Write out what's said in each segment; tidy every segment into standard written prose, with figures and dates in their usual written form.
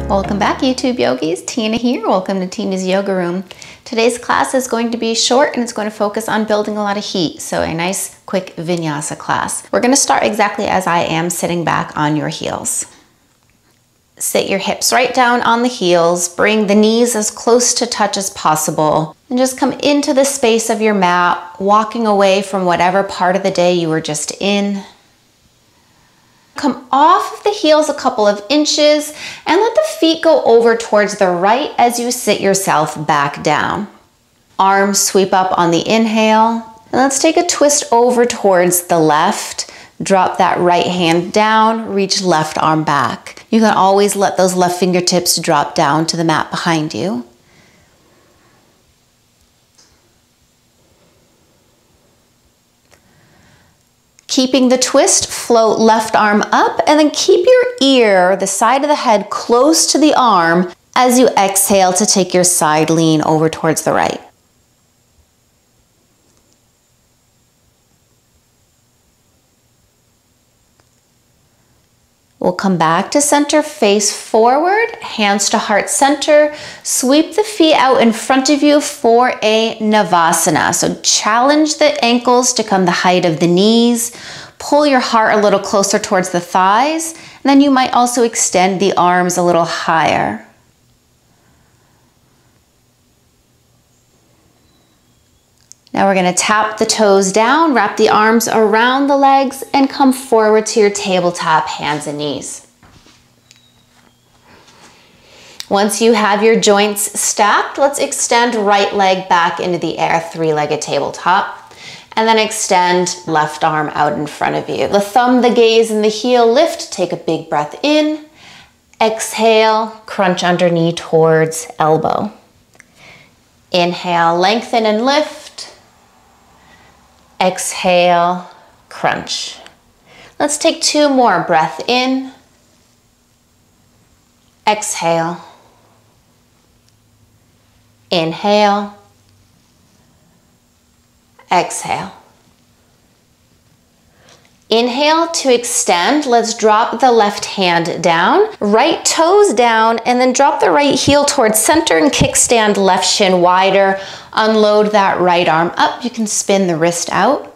Welcome back, YouTube yogis. Tina here. Welcome to Tina's Yoga Room. Today's class is going to be short and it's going to focus on building a lot of heat. So a nice quick vinyasa class. We're going to start exactly as I am, sitting back on your heels. Sit your hips right down on the heels. Bring the knees as close to touch as possible. And just come into the space of your mat, walking away from whatever part of the day you were just in. Come off of the heels a couple of inches and let the feet go over towards the right as you sit yourself back down. Arms sweep up on the inhale. And let's take a twist over towards the left. Drop that right hand down, reach left arm back. You can always let those left fingertips drop down to the mat behind you. Keeping the twist, float left arm up and then keep your ear, the side of the head, close to the arm as you exhale to take your side lean over towards the right. We'll come back to center, face forward, hands to heart center. Sweep the feet out in front of you for a Navasana. So challenge the ankles to come the height of the knees. Pull your heart a little closer towards the thighs. And then you might also extend the arms a little higher. Now we're going to tap the toes down, wrap the arms around the legs, and come forward to your tabletop, hands and knees. Once you have your joints stacked, let's extend right leg back into the air, three-legged tabletop, and then extend left arm out in front of you. The thumb, the gaze, and the heel lift. Take a big breath in. Exhale, crunch under knee towards elbow. Inhale, lengthen and lift. Exhale, crunch. Let's take two more. Breath in. Exhale. Inhale. Exhale. Inhale to extend. Let's drop the left hand down, right toes down, and then drop the right heel towards center and kickstand left shin wider. Unload that right arm up. You can spin the wrist out.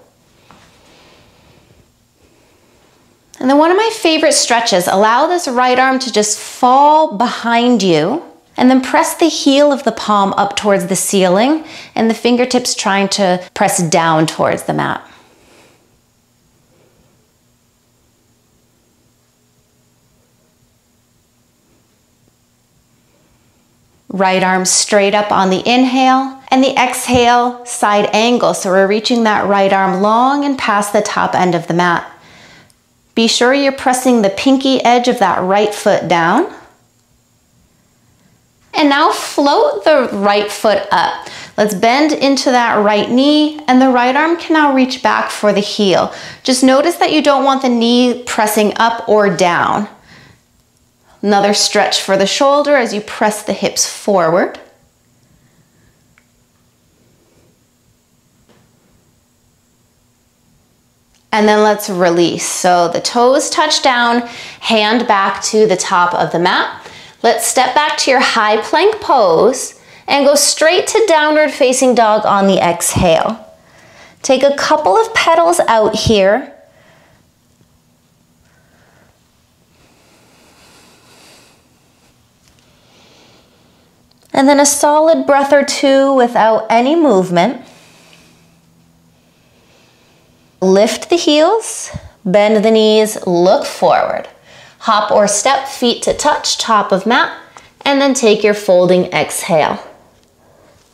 And then one of my favorite stretches, allow this right arm to just fall behind you and then press the heel of the palm up towards the ceiling and the fingertips trying to press down towards the mat. Right arm straight up on the inhale, and the exhale, side angle. So we're reaching that right arm long and past the top end of the mat. Be sure you're pressing the pinky edge of that right foot down. And now float the right foot up. Let's bend into that right knee, and the right arm can now reach back for the heel. Just notice that you don't want the knee pressing up or down. Another stretch for the shoulder as you press the hips forward. And then let's release. So the toes touch down, hand back to the top of the mat. Let's step back to your high plank pose and go straight to downward facing dog on the exhale. Take a couple of petals out here. And then a solid breath or two without any movement. Lift the heels, bend the knees, look forward. Hop or step, feet to touch, top of mat, and then take your folding exhale.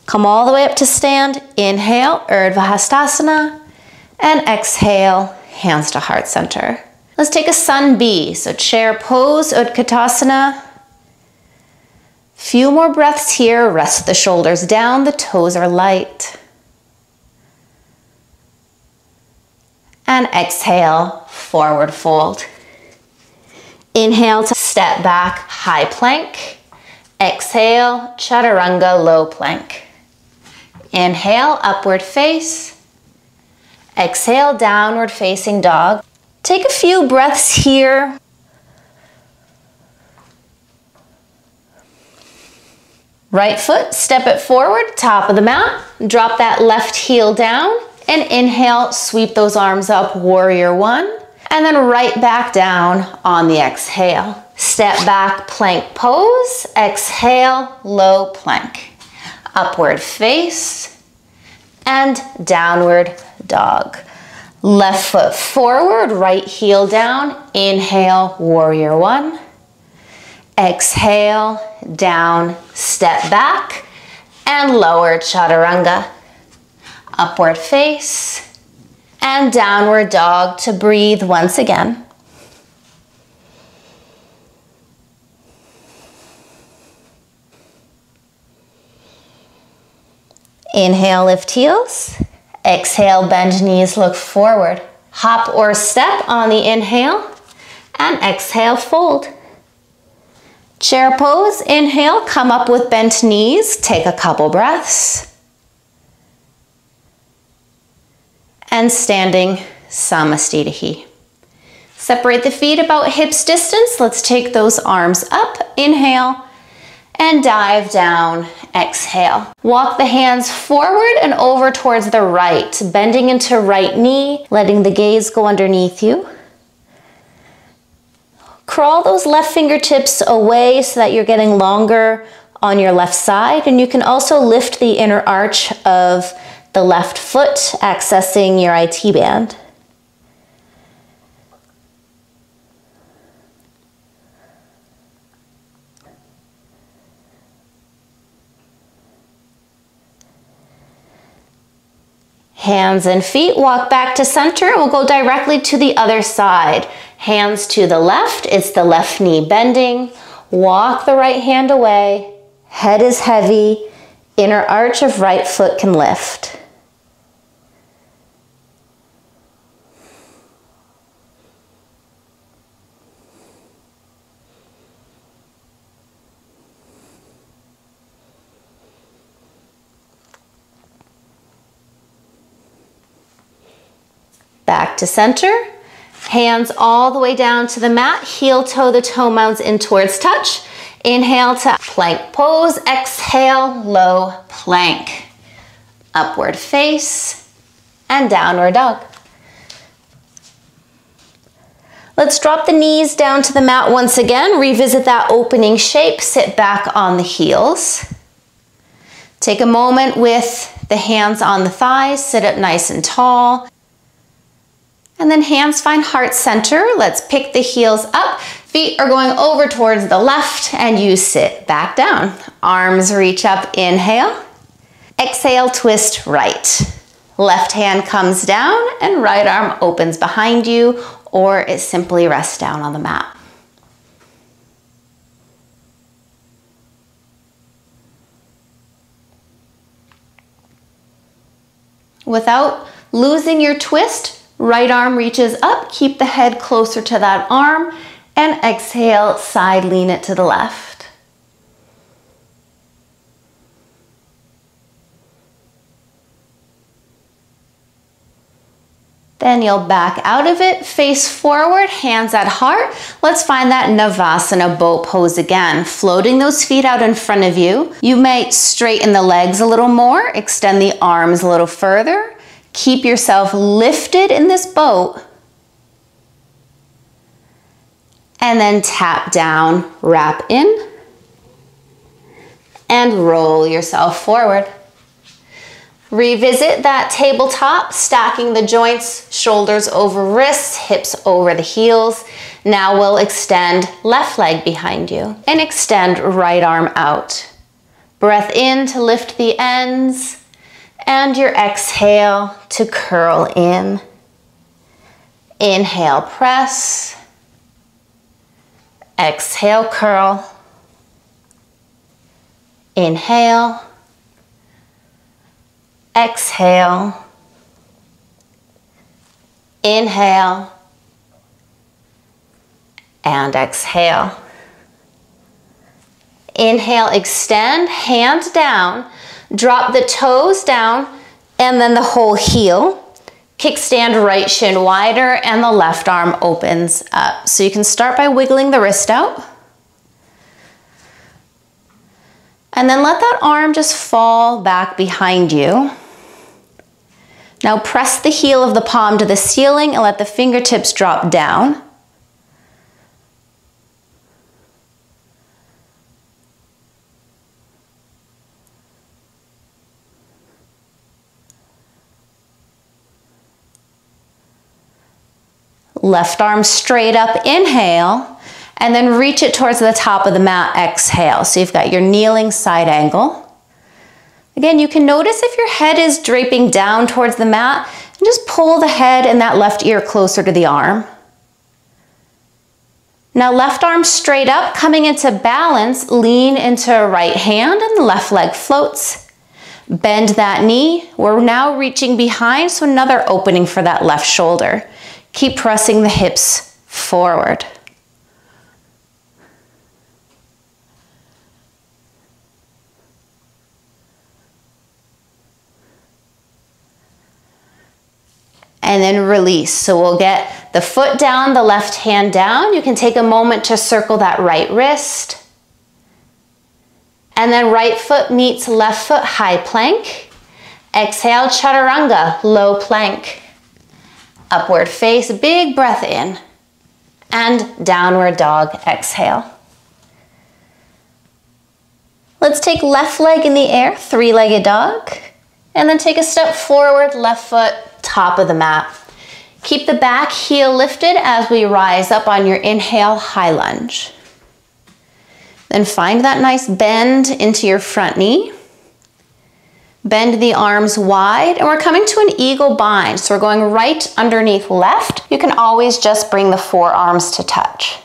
Come all the way up to stand. Inhale, Urdhva Hastasana, and exhale, hands to heart center. Let's take a sun B, so chair pose, Utkatasana. Few more breaths here. Rest the shoulders down, the toes are light. And exhale, forward fold. Inhale to step back, high plank. Exhale, chaturanga, low plank. Inhale, upward face. Exhale, downward facing dog. Take a few breaths here. Right foot, step it forward, top of the mat. Drop that left heel down and inhale, sweep those arms up, warrior one. And then right back down on the exhale. Step back, plank pose. Exhale, low plank. Upward face and downward dog. Left foot forward, right heel down. Inhale, warrior one. Exhale, down, step back, and lower chaturanga. Upward face and downward dog to breathe once again. Inhale, lift heels. Exhale, bend knees, look forward. Hop or step on the inhale and exhale, fold. Chair pose, inhale, come up with bent knees, take a couple breaths. And standing Samasthiti. Separate the feet about hips distance. Let's take those arms up, inhale, and dive down, exhale. Walk the hands forward and over towards the right, bending into right knee, letting the gaze go underneath you. Crawl those left fingertips away so that you're getting longer on your left side, and you can also lift the inner arch of the left foot, accessing your IT band. Hands and feet, walk back to center. We'll go directly to the other side. Hands to the left, it's the left knee bending. Walk the right hand away. Head is heavy. Inner arch of right foot can lift. Back to center. Hands all the way down to the mat. Heel toe the toe mounds in towards touch. Inhale to plank pose. Exhale, low plank. Upward face and downward dog. Let's drop the knees down to the mat once again. Revisit that opening shape. Sit back on the heels. Take a moment with the hands on the thighs. Sit up nice and tall. And then hands find heart center. Let's pick the heels up. Feet are going over towards the left and you sit back down. Arms reach up, inhale. Exhale, twist right. Left hand comes down and right arm opens behind you, or it simply rests down on the mat. Without losing your twist, right arm reaches up, keep the head closer to that arm, and exhale, side lean it to the left. Then you'll back out of it, face forward, hands at heart. Let's find that Navasana boat pose again. Floating those feet out in front of you. You may straighten the legs a little more, extend the arms a little further. Keep yourself lifted in this boat. And then tap down, wrap in, and roll yourself forward. Revisit that tabletop, stacking the joints, shoulders over wrists, hips over the heels. Now we'll extend left leg behind you and extend right arm out. Breath in to lift the ends. And your exhale to curl in. Inhale, press. Exhale, curl. Inhale. Exhale. Inhale. And exhale. Inhale, extend, hands down. Drop the toes down and then the whole heel. Kickstand right shin wider and the left arm opens up. So you can start by wiggling the wrist out. And then let that arm just fall back behind you. Now press the heel of the palm to the ceiling and let the fingertips drop down. Left arm straight up, inhale, and then reach it towards the top of the mat, exhale. So you've got your kneeling side angle. Again, you can notice if your head is draping down towards the mat, and just pull the head and that left ear closer to the arm. Now left arm straight up, coming into balance, lean into right hand and the left leg floats. Bend that knee. We're now reaching behind, so another opening for that left shoulder. Keep pressing the hips forward. And then release. So we'll get the foot down, the left hand down. You can take a moment to circle that right wrist. And then right foot meets left foot, high plank. Exhale, chaturanga, low plank. Upward face, big breath in. And downward dog, exhale. Let's take left leg in the air, three-legged dog. And then take a step forward, left foot, top of the mat. Keep the back heel lifted as we rise up on your inhale, high lunge. Then find that nice bend into your front knee. Bend the arms wide, and we're coming to an eagle bind. So we're going right underneath left. You can always just bring the forearms to touch.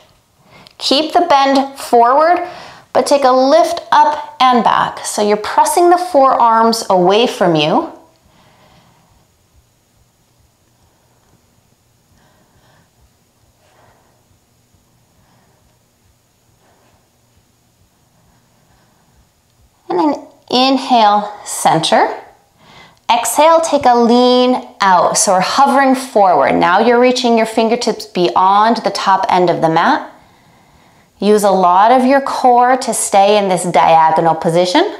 Keep the bend forward, but take a lift up and back. So you're pressing the forearms away from you. And then inhale, center. Exhale, take a lean out. So we're hovering forward. Now you're reaching your fingertips beyond the top end of the mat. Use a lot of your core to stay in this diagonal position.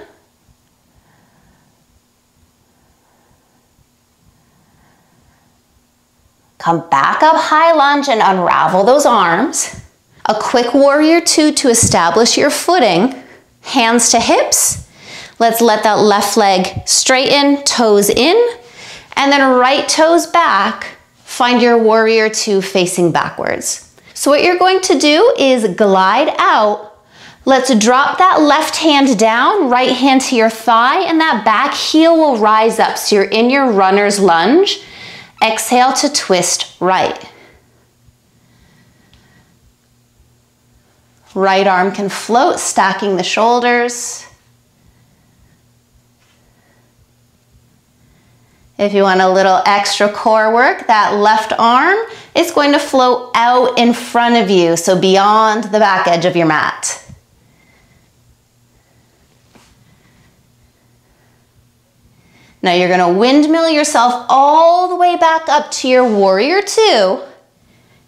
Come back up, high lunge, and unravel those arms. A quick warrior two to establish your footing. Hands to hips. Let's let that left leg straighten, toes in, and then right toes back. Find your warrior two facing backwards. So what you're going to do is glide out. Let's drop that left hand down, right hand to your thigh, and that back heel will rise up. So you're in your runner's lunge. Exhale to twist right. Right arm can float, stacking the shoulders. If you want a little extra core work, that left arm is going to float out in front of you, so beyond the back edge of your mat. Now you're going to windmill yourself all the way back up to your warrior two.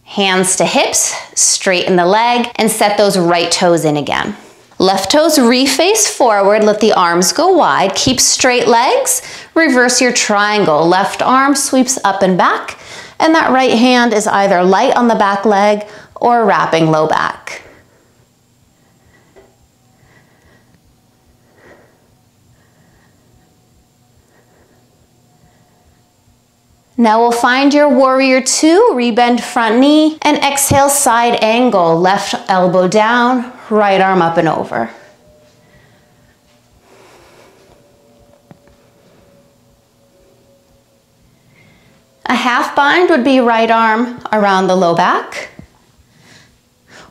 Hands to hips, straighten the leg, and set those right toes in again. Left toes reface forward, let the arms go wide, keep straight legs, reverse your triangle. Left arm sweeps up and back, and that right hand is either light on the back leg or wrapping low back. Now we'll find your warrior two, rebend front knee, and exhale side angle. Left elbow down, right arm up and over. A half bind would be right arm around the low back.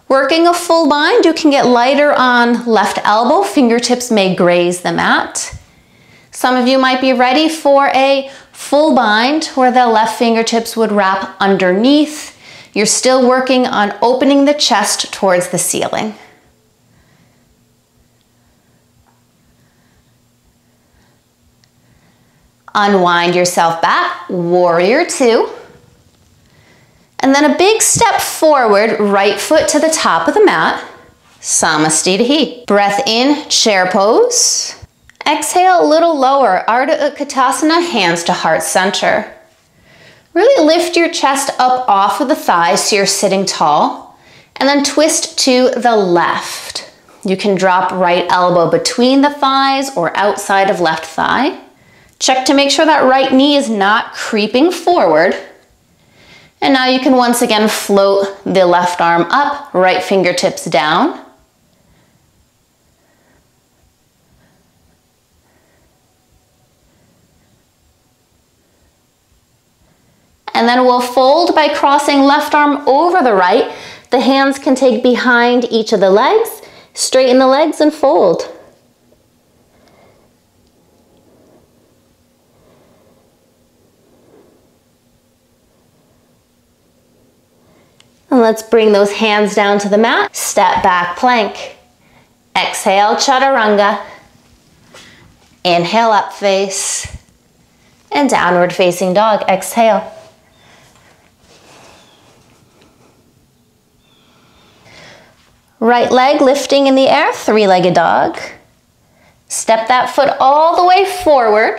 Working a full bind, you can get lighter on left elbow, fingertips may graze the mat. Some of you might be ready for a full bind where the left fingertips would wrap underneath. You're still working on opening the chest towards the ceiling. Unwind yourself back, warrior two. And then a big step forward, right foot to the top of the mat. Namaste. Breath in, chair pose. Exhale a little lower, Ardha Utkatasana, hands to heart center. Really lift your chest up off of the thighs so you're sitting tall, and then twist to the left. You can drop right elbow between the thighs or outside of left thigh. Check to make sure that right knee is not creeping forward. And now you can once again float the left arm up, right fingertips down. And then we'll fold by crossing left arm over the right. The hands can take behind each of the legs. Straighten the legs and fold. And let's bring those hands down to the mat. Step back plank. Exhale, chaturanga. Inhale, up face. And downward facing dog. Exhale. Right leg lifting in the air, three-legged dog. Step that foot all the way forward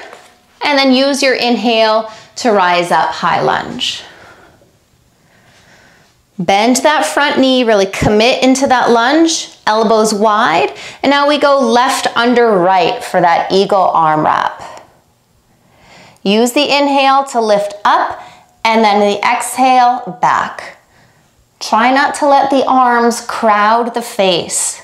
and then use your inhale to rise up, high lunge. Bend that front knee, really commit into that lunge, elbows wide. And now we go left under right for that eagle arm wrap. Use the inhale to lift up and then the exhale back. Try not to let the arms crowd the face.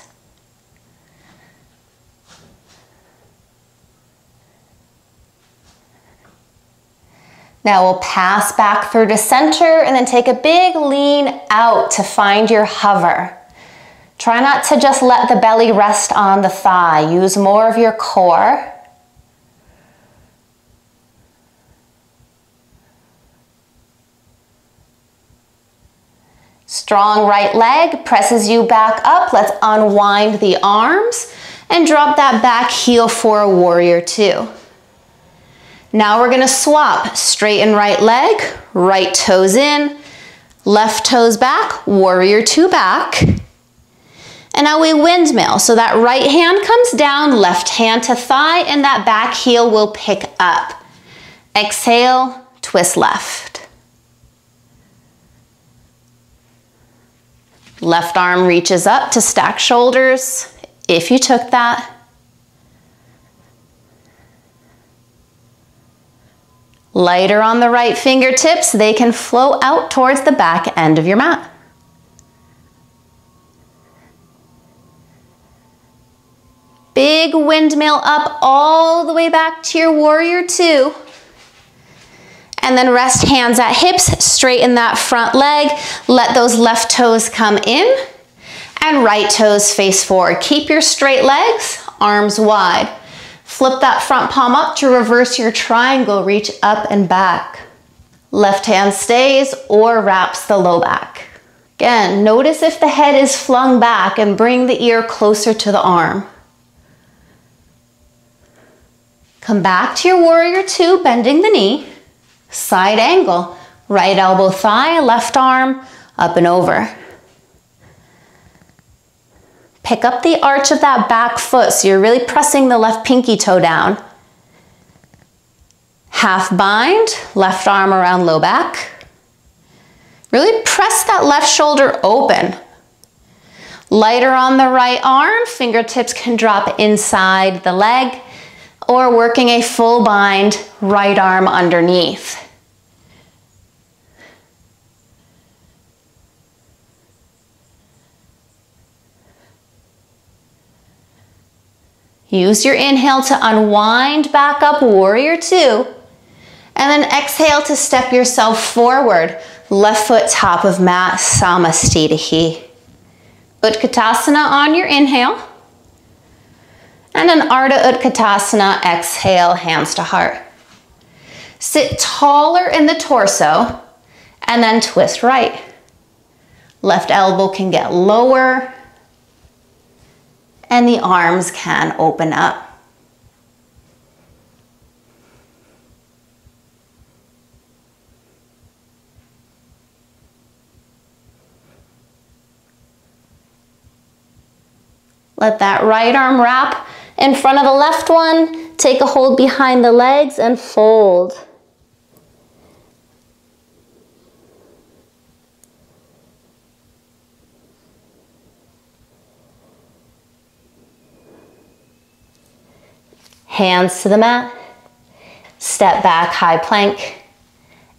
Now we'll pass back through to center and then take a big lean out to find your hover. Try not to just let the belly rest on the thigh. Use more of your core. Strong right leg presses you back up. Let's unwind the arms and drop that back heel for a warrior two. Now we're gonna swap, straighten right leg, right toes in, left toes back, warrior two back. And now we windmill. So that right hand comes down, left hand to thigh, and that back heel will pick up. Exhale, twist left. Left arm reaches up to stack shoulders, if you took that. Lighter on the right fingertips, they can flow out towards the back end of your mat. Big windmill up all the way back to your warrior two. And then rest hands at hips, straighten that front leg, let those left toes come in, and right toes face forward. Keep your straight legs, arms wide. Flip that front palm up to reverse your triangle, reach up and back. Left hand stays or wraps the low back. Again, notice if the head is flung back and bring the ear closer to the arm. Come back to your warrior two, bending the knee. Side angle, right elbow thigh, left arm, up and over. Pick up the arch of that back foot so you're really pressing the left pinky toe down. Half bind, left arm around low back. Really press that left shoulder open. Lighter on the right arm, fingertips can drop inside the leg, or working a full bind, right arm underneath. Use your inhale to unwind back up, warrior two, and then exhale to step yourself forward. Left foot top of mat, Namaste. Utkatasana on your inhale. And an Ardha Utkatasana, exhale, hands to heart. Sit taller in the torso and then twist right. Left elbow can get lower and the arms can open up. Let that right arm wrap in front of the left one. Take a hold behind the legs and fold. Hands to the mat. Step back, high plank.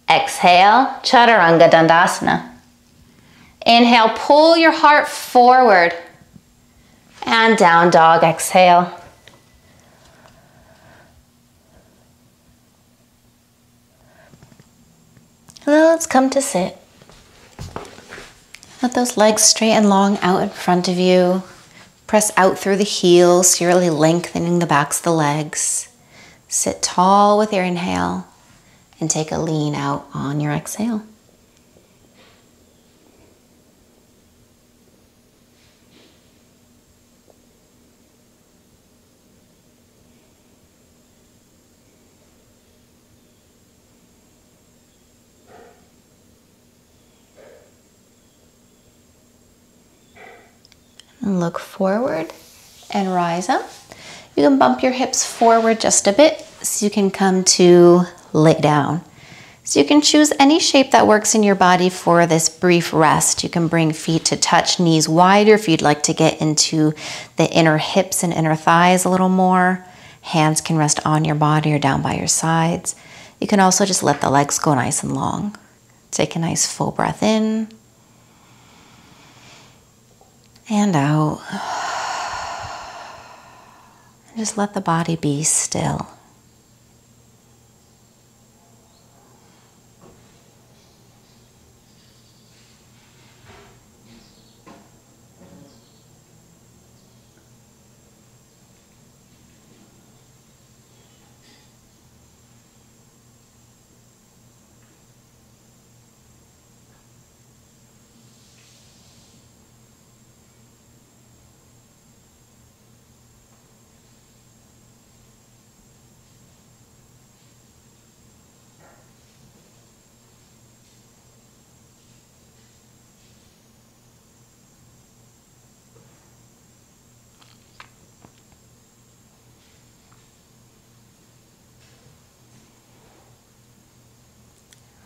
Exhale, Chaturanga Dandasana. Inhale, pull your heart forward. And down dog, exhale. Let's come to sit. Let those legs straight and long out in front of you. Press out through the heels, so you're really lengthening the backs of the legs. Sit tall with your inhale and take a lean out on your exhale. And look forward and rise up. You can bump your hips forward just a bit so you can come to lay down. So you can choose any shape that works in your body for this brief rest. You can bring feet to touch, knees wider if you'd like to get into the inner hips and inner thighs a little more. Hands can rest on your body or down by your sides. You can also just let the legs go nice and long. Take a nice full breath in and out. And just let the body be still.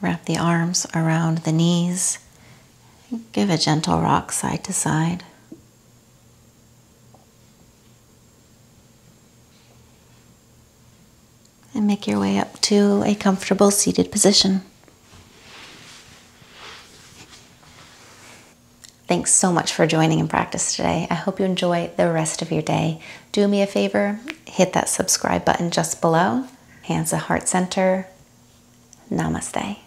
Wrap the arms around the knees. Give a gentle rock side to side. And make your way up to a comfortable seated position. Thanks so much for joining in practice today. I hope you enjoy the rest of your day. Do me a favor, hit that subscribe button just below. Hands to heart center. Namaste.